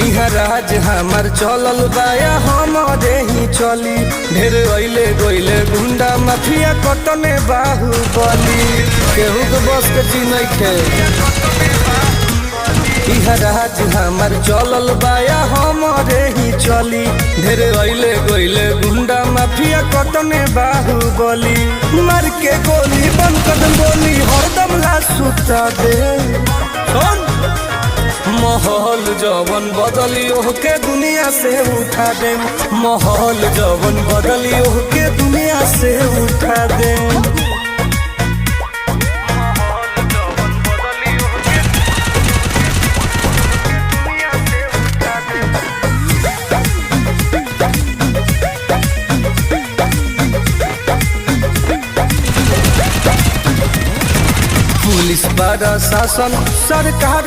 इहाँ राज हमार चलल बाया हमारे ही चली। ढेर अइले गइले गुंडा माफिया कटने बाहुबली। केहू के बस के चीज नइखे। इहाँ राज हमार चलल बाया हमारे ही चली। ढेर अइले गइले गुंडा माफिया कटने बाहुबली। मार के गोली बंद कर बोली हरदम ला सुता दे। माहौल जवन बदली ओहके दुनिया से उठा दे। माहौल जवन बदली ओहके दुनिया से उठा दे। पुलिस प्रशासन सरकार